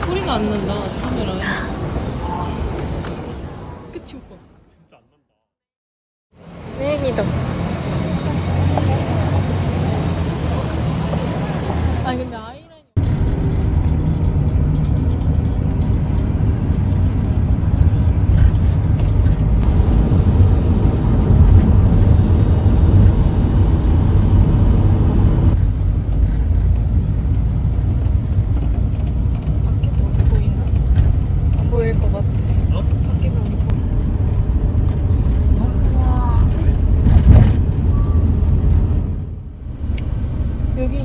소리가 안 난다 카메라에. 그치 오빠? 진짜 안 난다. 다행이다. 아니 근데 아이라인 밖에서 우리 보이나? 안 보일 것 같아. 어? 밖에서 우리 보이나? 여기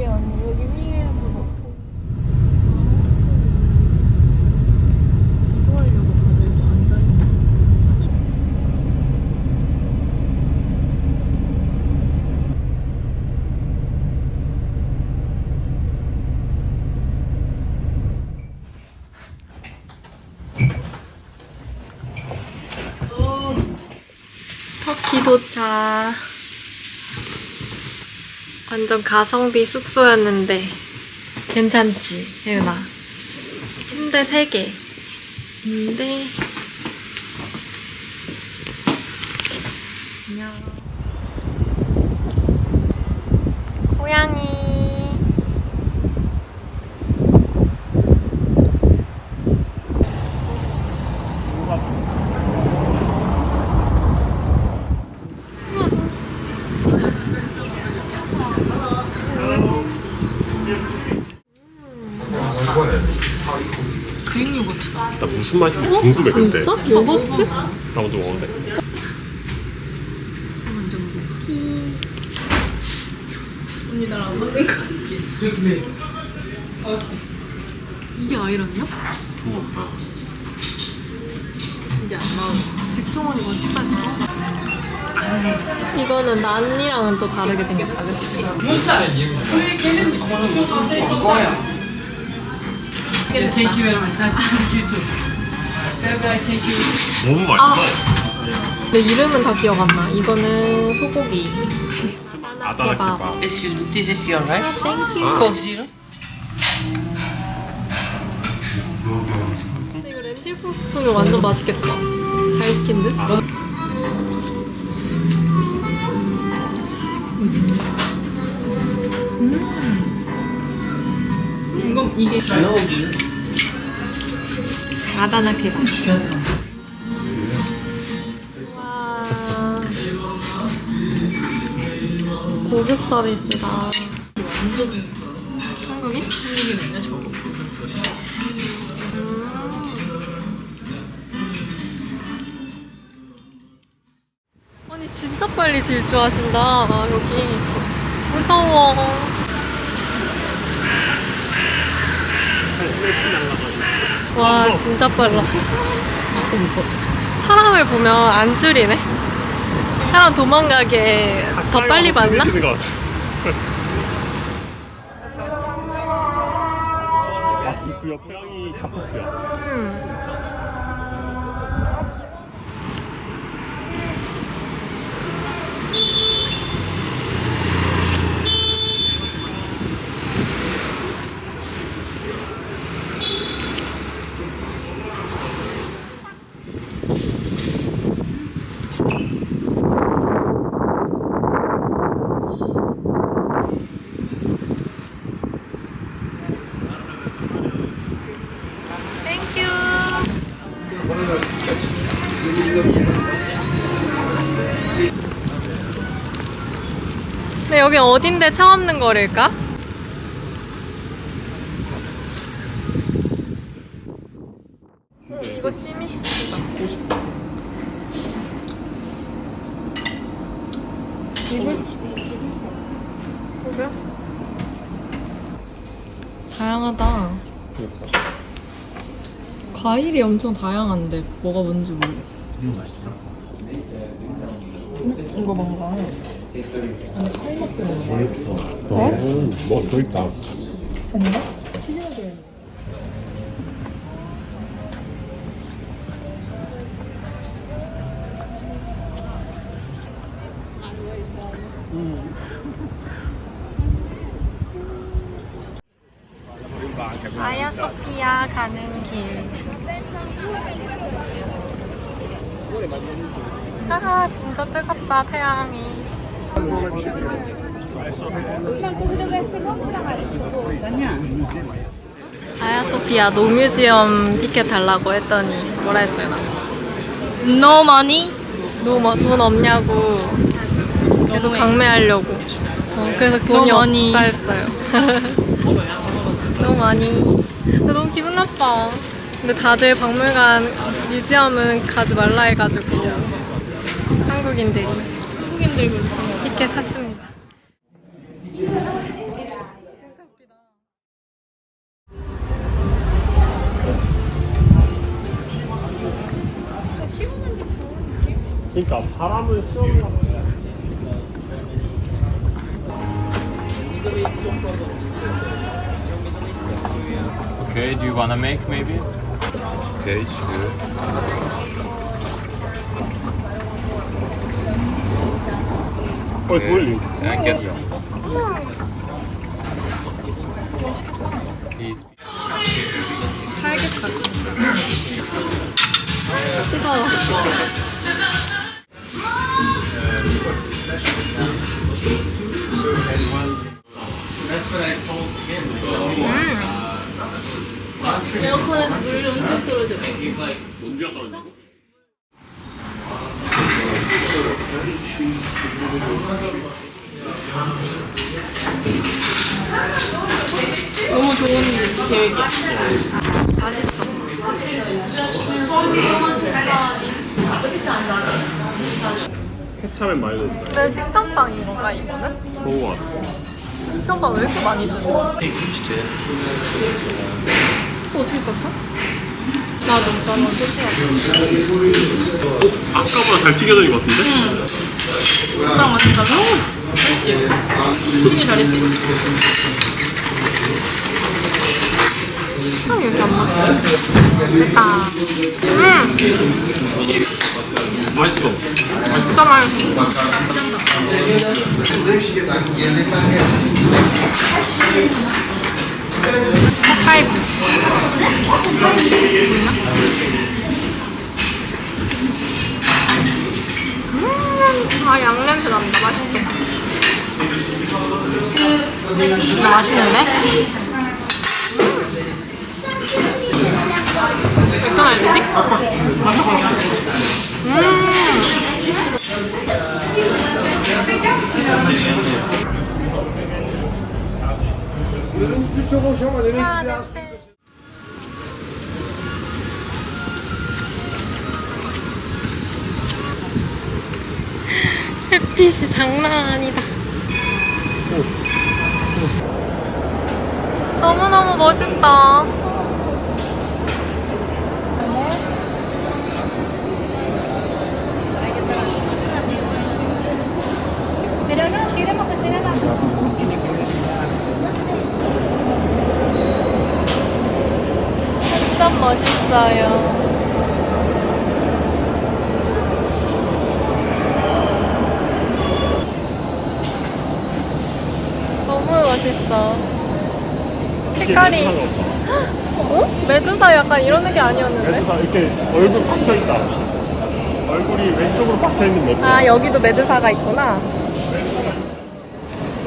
아니 여기 위에보다 더 기도하려고 다들 이렇게 앉아있는 터키 도착. 완전 가성비 숙소였는데 괜찮지, 혜윤아? 침대 3개 근데 안녕 고양이. 그릭 요거트다. 나 무슨 맛인지 궁금해 근데. 진짜? 요거트? 나 먼저 먹어도 돼? 먼저 먹어. 언니 나랑 안 맞는 거 같아. 이게 아이란이야? 이제 안 나오네. 백종원이 멋있다 했어. 이거는 난이랑은 또 다르게 생겼다, 그치? Thank you very much. Nice to meet you too. Bye bye. Thank you. 너무 맛있어. 근데 이름은 다 기억 안 나. 이거는 소고기. 아다나 케밥. Excuse me. This is your rice. Thank you. Coke zero. 근데 이거 렌틸 코스프는 완전 맛있겠다. 잘 시킨 듯? 이게 아다나 케밥. 와. 고급 서비스다. 완전 한국인? 한국인이네 저거. 아니 진짜 빨리 질주하신다 여기. 무서워. 와 진짜 빨라. 사람을 보면 안 줄이네. 사람 도망가게 더 빨리 봤나? 마침 그 옆에 형이 카푸트야. 근데 여기 어딘데 차 없는 거리일까? 이거 시미치다. 이걸? 그래? 다양하다. 과일이 엄청 다양한데 뭐가 뭔지 모르겠어. 이거 맛있어. 이거 뭔가 안에 칼맛 들어있는 거 예뻐. 뭐 더있다. 아닌가? 치즈가 들어있는 아야소피아 가는 길. 아 진짜 뜨겁다 태양이. 아야소피아 노뮤지엄 티켓 달라고 했더니 뭐라 했어요 나? No money? 돈 없냐고 계속 강매하려고. 그래서 돈이 없다 했어요. No money. 너무 기분 나빠. 근데 다들 박물관 뮤지엄은 가지 말라 해가지고 한국인들 티켓 샀습니다. 진짜 웃기다. 그러니까 바람은 시원한 거. Okay, do you wanna make maybe? Okay, sure. Oh, it's boiling. And get Please. 살겠다 진짜. 뜨거워. 에어컨에 물 엄청 떨어져. 공기가 떨어지고. 너무 좋은 계획이야. 맛있어. 케찹에 많이 넣었어요. 근데 식전빵인 건가 이거는? 좋은 거 같아. 식전빵 왜 이렇게 많이 주지? 어떻게 떴어? 나도 아까보다 잘 튀겨진 것 같은데? 오빠랑 같이 가서? 했지? 되게 잘했지? 왜 이렇게 안 맞지? 됐다. 맛있어. 진짜 맛있어. 닭갈비. 아, 양냄새 난다. 맛있겠다. 진짜 맛있는데? 맥도날드식? 야, 냄새. 햇빛이 장난 아니다. 너무너무 멋있다. Pero no, queremos que se haga. 완전 멋있어요. 너무 멋있어. 색깔이 어? 메두사 약간 이런 느낌 아니었는데? 메두사 이렇게 얼굴 박혀있다. 얼굴이 왼쪽으로 박혀있는 메두사. 아 여기도 메두사가 있구나.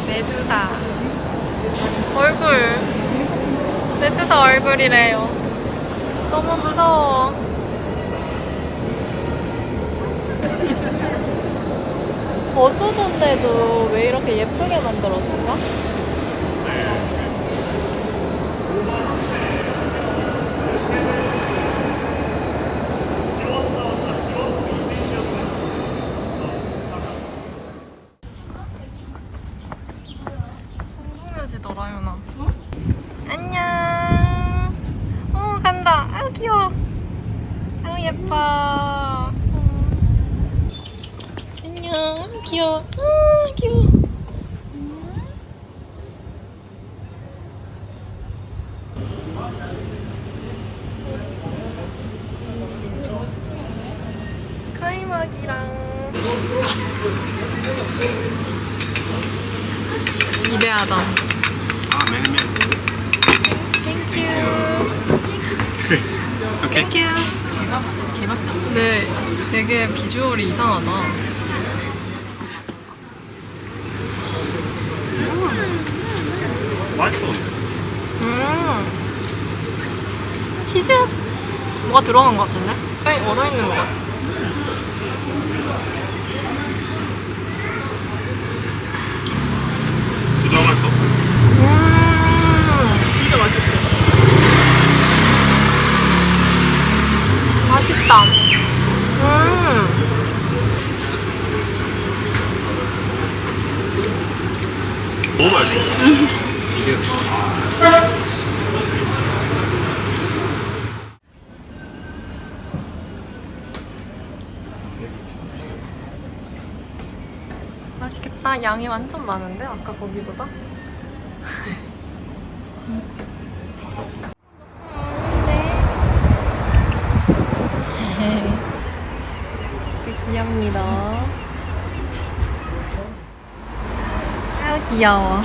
메두사 얼굴 메두사 얼굴이래요. 너무 무서워. 저수도인데도 왜 이렇게 예쁘게 만들었을까? 궁금해지더라 유나. 안녕. 간다. 아우 귀여워. 아우 예뻐. 안녕. 귀여워. 귀여워. 카이막이랑 기대하다. 아, 맨맨. 땡큐. 땡큐. 개박다. 근데 되게 비주얼이 이상하다. 맛있어. 치즈? 뭐가 들어간 것 같은데? 얼어있는 것 같지? 부정할 수 없어. 진짜 맛있어. 맛있다. 너무 맛있어. 이게 맛있겠다. 양이 완전 많은데? 아까 거기보다? 귀엽니다. 아유 귀여워.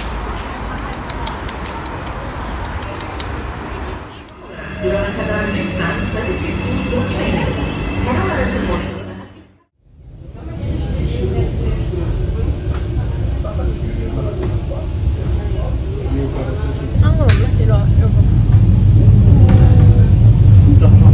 짠건 없네? 이리 와, 이리 와. 진짜 하나.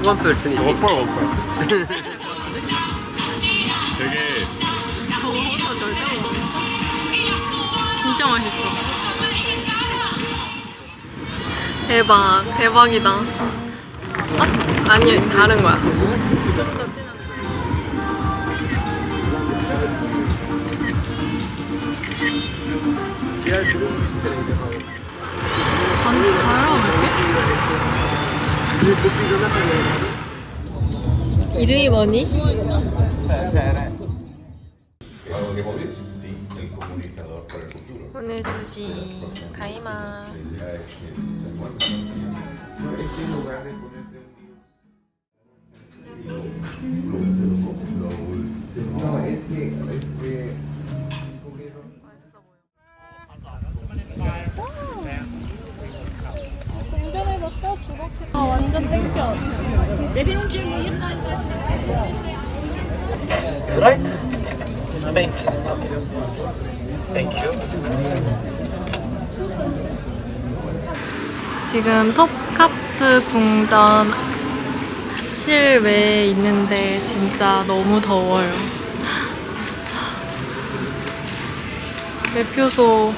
원 퍼슨이 워펄. 되게 저거 혼자 절대 못 먹어. 진짜 맛있어. 대박, 대박이다. 아? 아니, 다른 거야. 좀더 진한 이름이 뭐니? 오늘 조식 가이마. 아 완전 땡겨. 지금 톱카프 궁전 실외에 있는데 진짜 너무 더워요. 매표소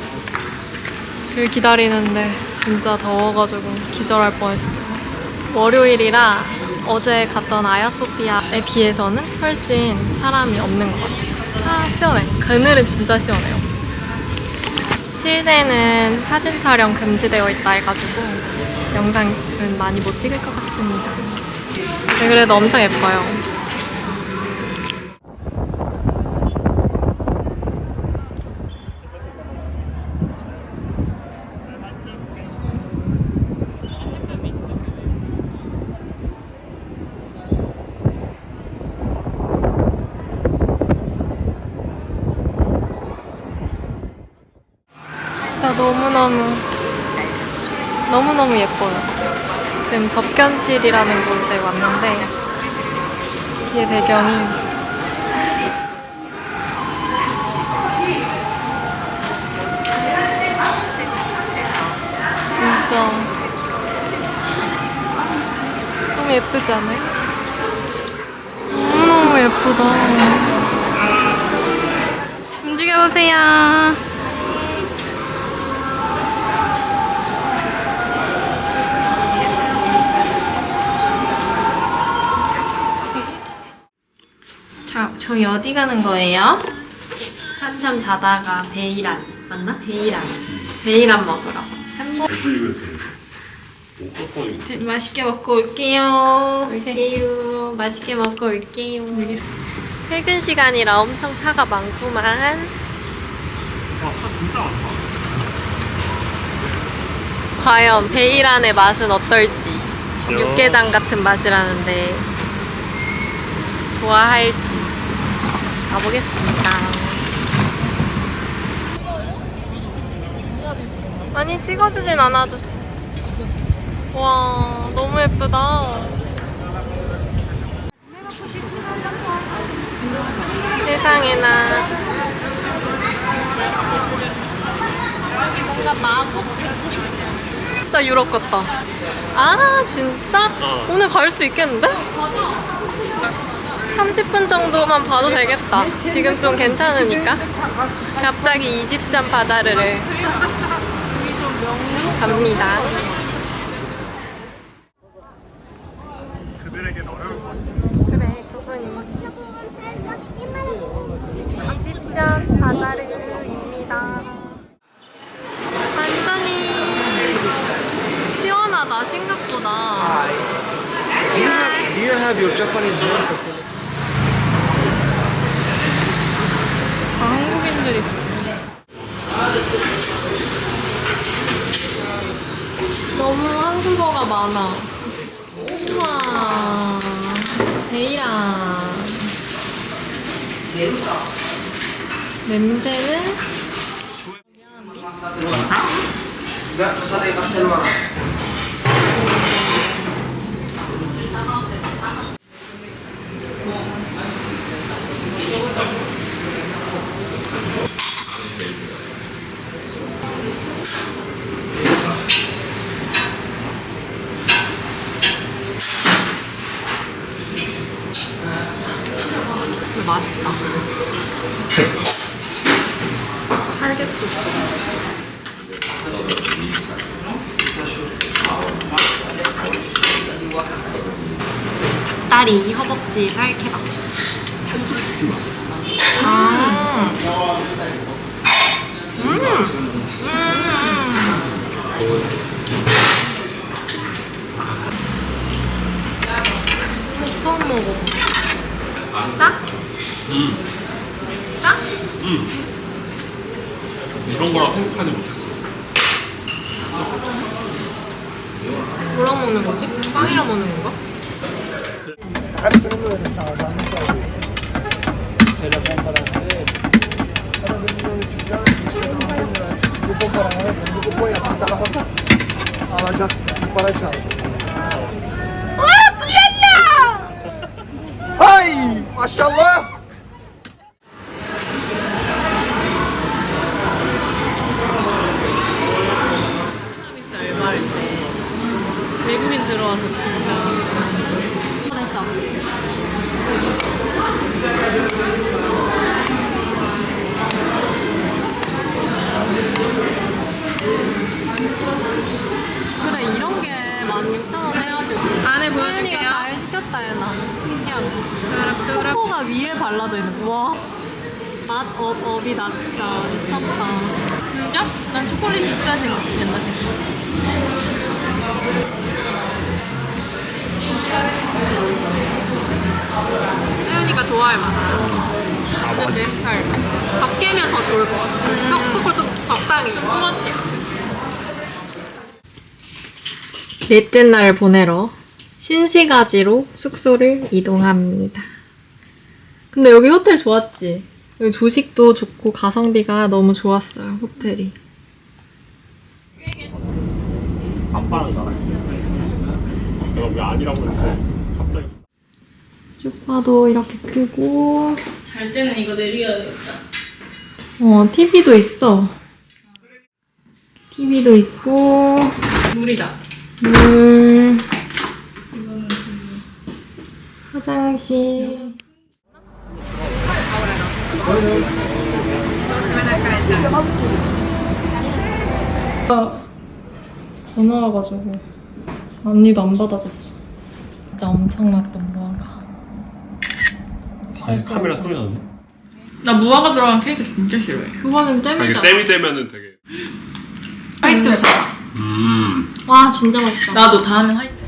줄 기다리는데 진짜 더워가지고 기절할 뻔했어요. 월요일이라 어제 갔던 아야소피아에 비해서는 훨씬 사람이 없는 것 같아요. 아 시원해. 그늘은 진짜 시원해요. 실내는 사진 촬영 금지되어 있다 해가지고 영상은 많이 못 찍을 것 같습니다. 네, 그래도 엄청 예뻐요. 진짜 너무너무 예뻐요. 지금 접견실이라는 곳에 왔는데 뒤에 배경이 진짜 너무 예쁘지 않아요? 너무너무 예쁘다. 움직여보세요. 자, 저희 어디 가는 거예요? 한참 자다가 베이란 맞나? 베이란 먹으러 갑니다. 맛있게 먹고 올게요. 맛있게 먹고 올게요. 퇴근 시간이라 엄청 차가 많구만. 진짜 많다. 과연 베이란의 맛은 어떨지 육개장 같은 맛이라는데 좋아할지 가보겠습니다. 아니 찍어주진 않아도. 와 너무 예쁘다. 세상에나. 뭔가 마법. 진짜 유럽 같다. 아 진짜? 오늘 갈 수 있겠는데? 30분 정도만 봐도 되겠다. 지금 좀 괜찮으니까. 갑자기 이집션 바자르를 갑니다. 그들에겐 어려울 것 같아. 그래 그분이 이집션 바자르입니다. 완전히 시원하다 생각보다. Do you have your Japanese name? 한국인들이 너무 한국어가 많아. 우와 베이랑 냄새는 맛있다. 살겠어. 딸이 허벅지 살케밥. 아. 처음 먹어봐. 짜? 짜? 이런 거라고 생각하지 못했어. 뭐랑 먹는 거지? 빵이랑 먹는 건가? Ay, maşallah. 알바할 때 외국인 들어와서 진짜 했어. 그래 이런 게 16,000원 해가지고 안에 보여줄게요. 잘 시켰다 얘나. 신기하다. 초코가 위에 발라져 있는 거. 와 맛 업이다 진짜 미쳤다. 진짜? 난 초콜릿이 비쌀 생각했나 혜연이가 좋아할 맛. 근데 내 스타일. 적게면 더 좋을 것 같아. 초코 좀 적당히. 맞지? 넷째 날 보내러 신시가지로 숙소를 이동합니다. 근데 여기 호텔 좋았지? 여기 조식도 좋고 가성비가 너무 좋았어요, 호텔이. 아빠랑 나랑. 내가 왜 아니라고 했는데 갑자기. 소파도 이렇게 크고. 잘 때는 이거 내려야 되겠다. TV도 있어. TV도 있고. 물이다. 물. 화장실. 전화 와가지고 언니도 안 받아줬어. 진짜 엄청났던 무화과. 카메라 소리 나는데? 나 무화과 들어간 케이크 진짜 싫어해. 그거는 잼이잖아. 잼이 되면은 되게. 화이트. 와 진짜 맛있어. 나도 다음엔 화이트.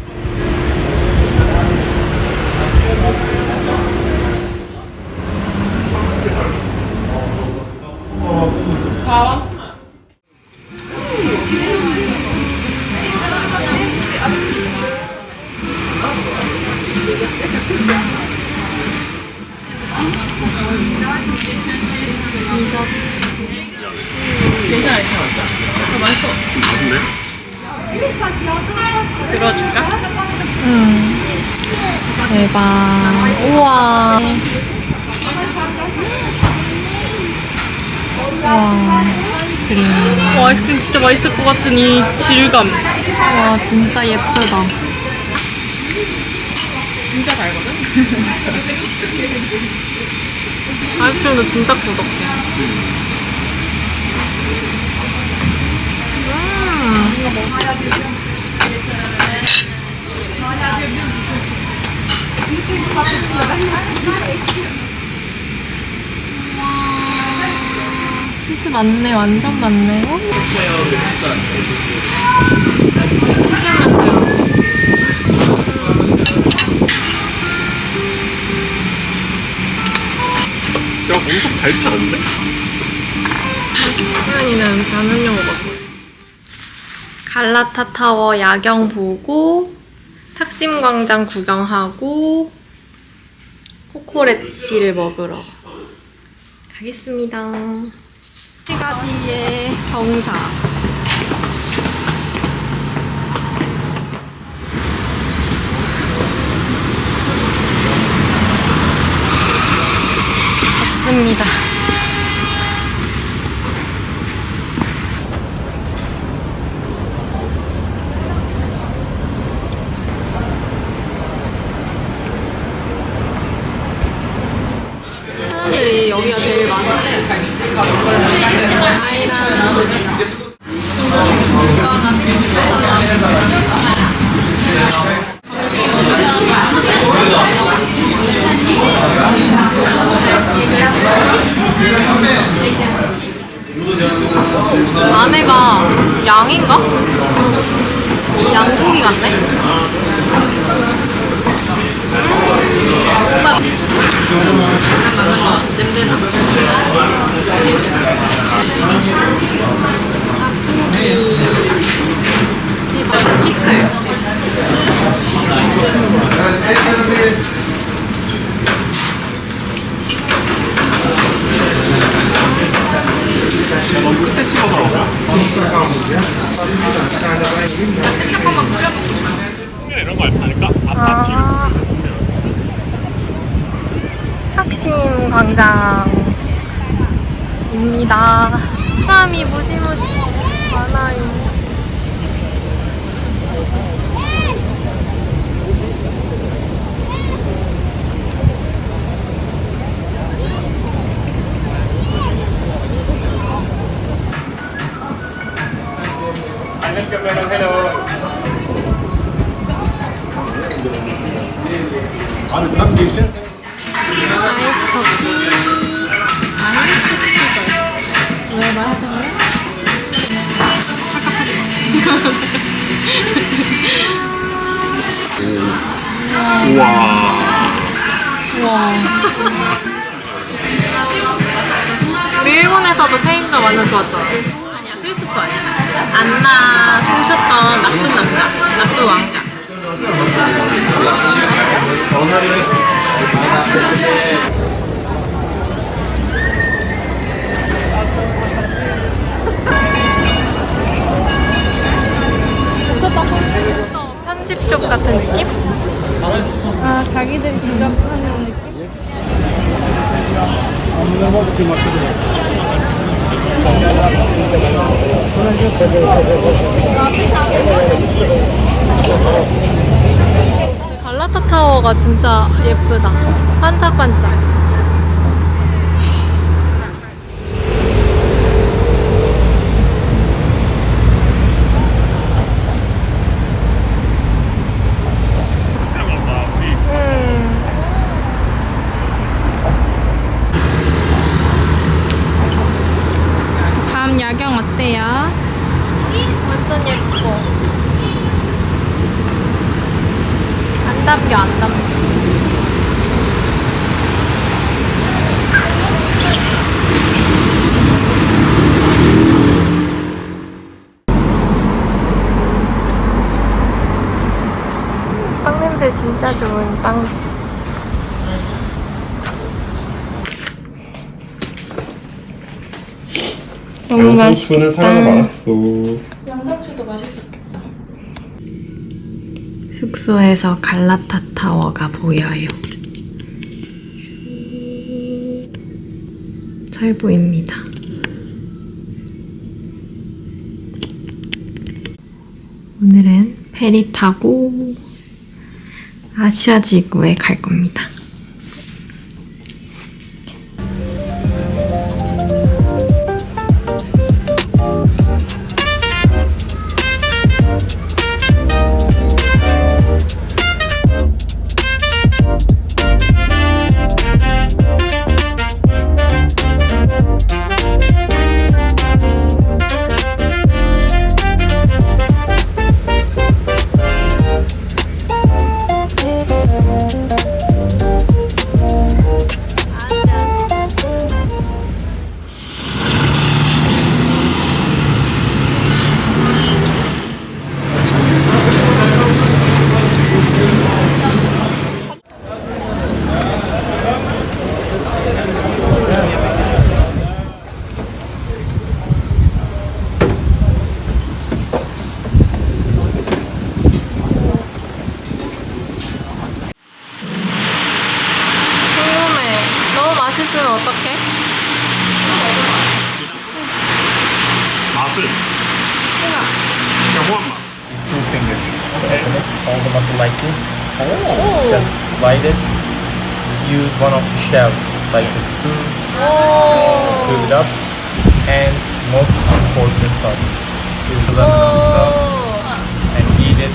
맛있어. 근데 들어줄까? 대박. 우와. 와. 그림. 와, 아이스크림 진짜 맛있을 것 같은 이 질감. 와, 진짜 예쁘다. 진짜 달거든? 아이스크림도 진짜 꾸덕해. 치즈 많네, 완전 많네. 제가 엄청 달지 않은데? 소연이는 변은용 먹어. 갈라타 타워 야경 보고 탁심 광장 구경하고 코코레치를 먹으러 가겠습니다. 세 가지의 경사. 덥습니다. 사람들이 여기가 제일 많은데 아이랑 안에가 양인가? 양고기 같네? 냄새나. 닭고기. 대박. 피클. 야, 너무 끝에 씹어서. 이런 거 아닐까? 아, 탁심 광장입니다. 사람이 무지무지 많아요. 아이스 커피. 아이스 커피. 왜 말하셨나요? 우와. 우와. 우리 일본에서도 체인점 완전 좋았잖아. 아니야, 크리스프 아니야. 안나 쏘셨던 나쁜 남자, 나쁜 왕자. 편집숍 같은 느낌? 아, 자기들이 직접 하는 느낌? 갈라타 타워가 진짜 예쁘다. 반짝반짝. 밤 야경 어때요? 완전 예뻐. 안 담겨, 안 담겨. 빵 냄새 진짜 좋은 빵집. 너무 맛있다. 양상추는 사과가 많았어. 양상추도 맛있었겠다. 숙소에서 갈라타 타워가 보여요. 잘 보입니다. 오늘은 페리 타고 아시아 지구에 갈 겁니다. 궁금해. 너무 맛있으면 어떡해? 맛은 그냥 호환 맛. These two fingers. Hold the muscle like this. Just slide it. Use one of the shell, like the spoon. Scoop it up. And most important part is the lemon on top. And eat it.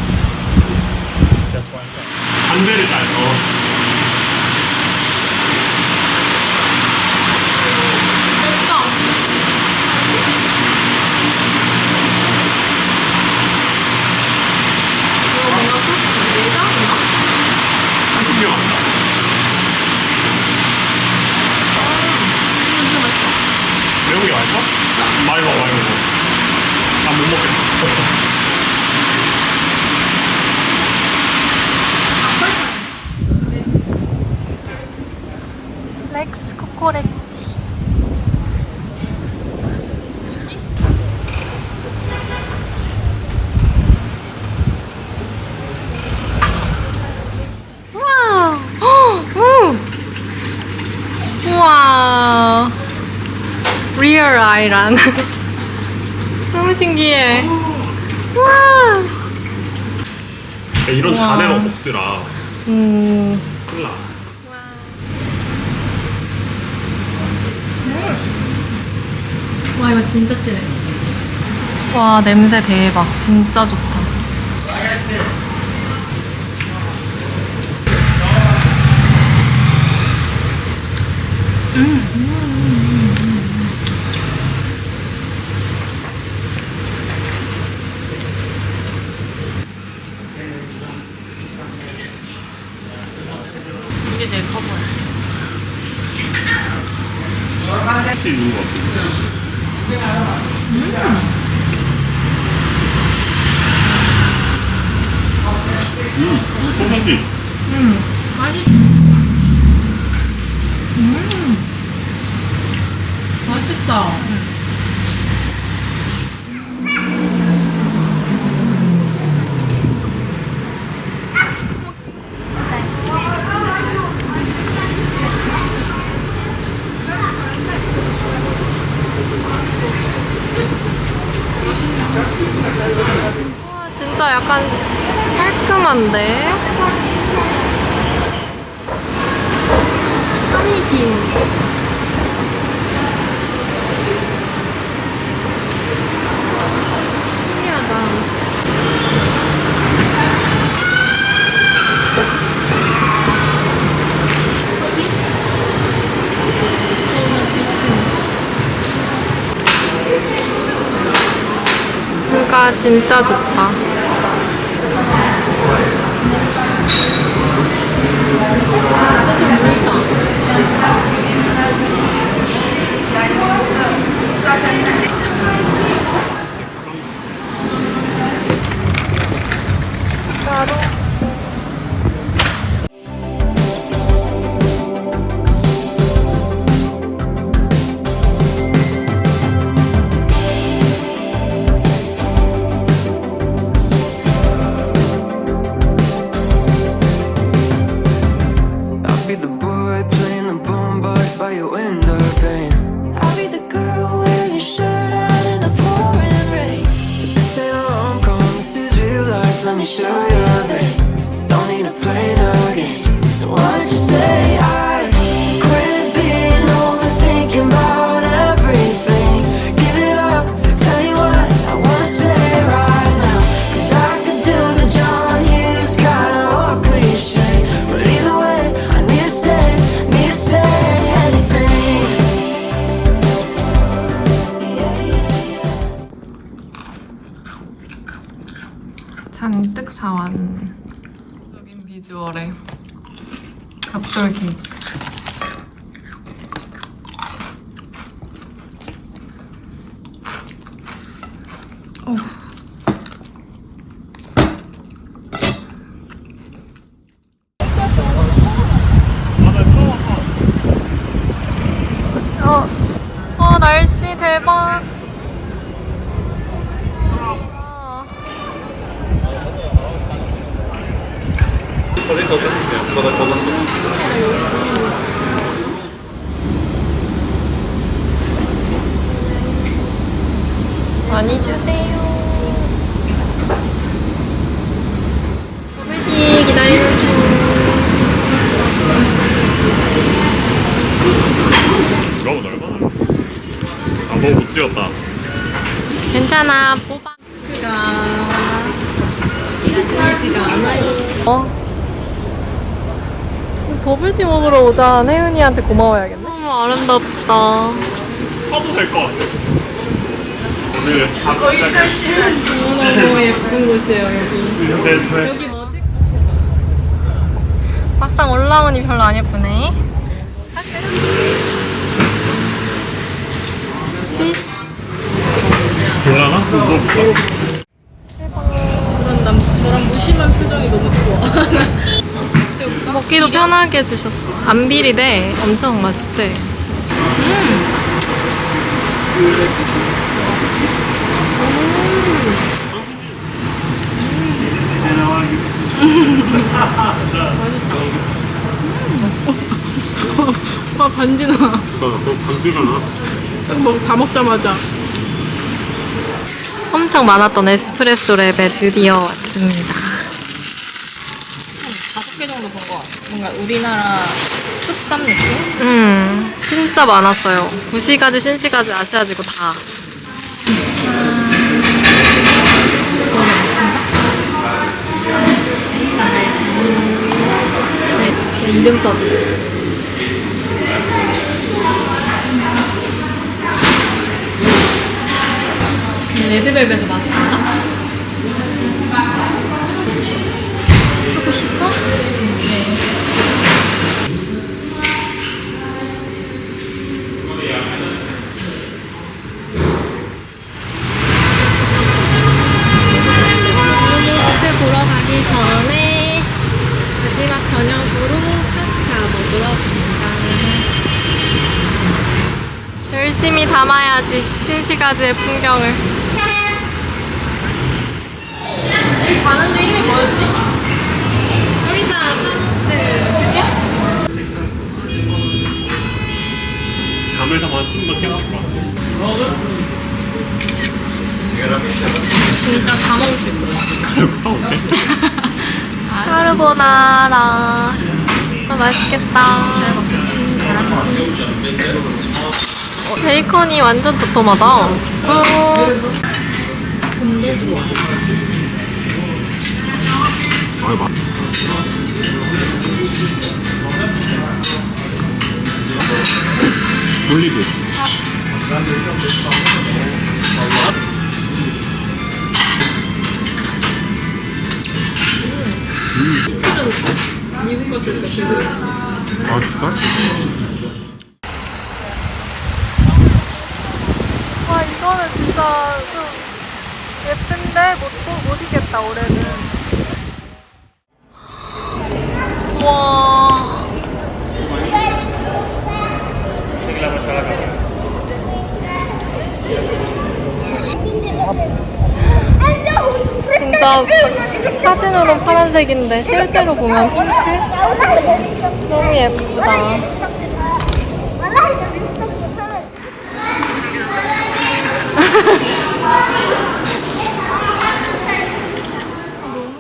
Just one shot. 반대를 따서. 맵다. 이거 뭔가 소스 내장인가? 한식류 같다. 진짜 맛있다. 매운 게 맛있어? 많이 먹어, 많이 먹어. 난 못 먹겠어. 렉스 코코레치. 우와. 우와. 리얼 아이란. 너무 신기해. 우와. 이런 잔해로 먹더라. 큰일 나. 와 이거 진짜 진해. 와 냄새 대박. 진짜 좋다. 이게 제일 커 보여. 혹시 있는 거 같아. 소고기. 맛있다. 와, 진짜 약간 깔끔한데? 허니진. 신기하다. 뷰가 진짜 좋다. me show you a bit. Don't need to play the game. So why'd you say I quit being overthinking about everything? Give it up, tell you what I wanna say right now. Cause I could do the John Hughes kinda or cliche, but either way, I need to say anything. 잔뜩 사왔는 여긴 비주얼에 벽돌 케이크. 날씨 대박. 많이 주세요. 버블티 기다리는 중. 너무 넓어. 아, 너무 못 찍었다. 괜찮아. 뽑아. 띄어지가 않아요. 버블티 먹으러 오자. 혜은이한테 고마워야겠네. 너무 아름답다. 사도 될 것 같아. 오늘 너무너무 예쁜 곳이에요, 여기. 여기 뭐지? 막상 올라오니 별로 안 예쁘네. 피쉬. 볼라나? 물어볼까? 저랑 무심한 표정이 너무 좋아. 먹기도 편하게 주셨어. 안 비리대. 엄청 맛있대. 와 반지나. 반지가 나? 다 먹자마자. 엄청 많았던 에스프레소 랩에 드디어 왔습니다. 5개 정도 본 것 같아. 뭔가 우리나라 투쌈 느낌? 진짜 많았어요. 구시가지, 신시가지, 아시아지고 다. 네, 이름 써주세요. 레드벨벳의 맛이 달라? 하고 싶어? 모모스트 보러 가기 전에 마지막 저녁으로 파스타 먹으러 갑니다. 열심히 담아야지 신시가지의 풍경을. 가는 데 이름이 뭐였지? 수리사 잠에서만 좀 더 깨웠을 것 같아. 진짜 다 먹을 수 있어. 카르보나라. 맛있겠다. 베이컨이 완전 도톰하다. 올리브. 미국 갔을 때 아, 진짜? 와, 이거는 진짜 좀 예쁜데 못 이겠다, 올해는. 와. 진짜 사진으로 파란색인데 실제로 보면 핑크? 너무 예쁘다. 너무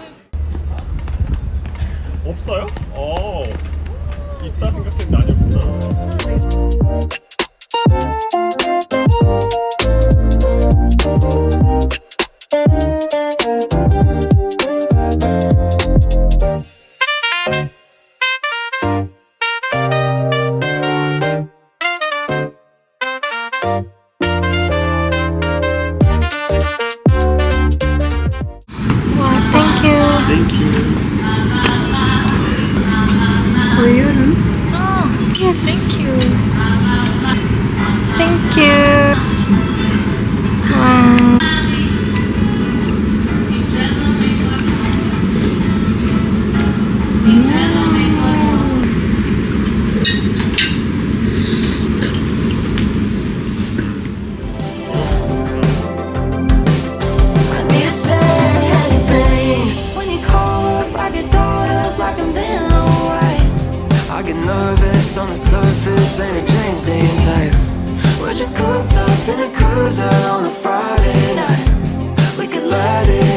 this on the surface ain't a James Dean type. We're just cooped up in a cruiser on a Friday night. We could let it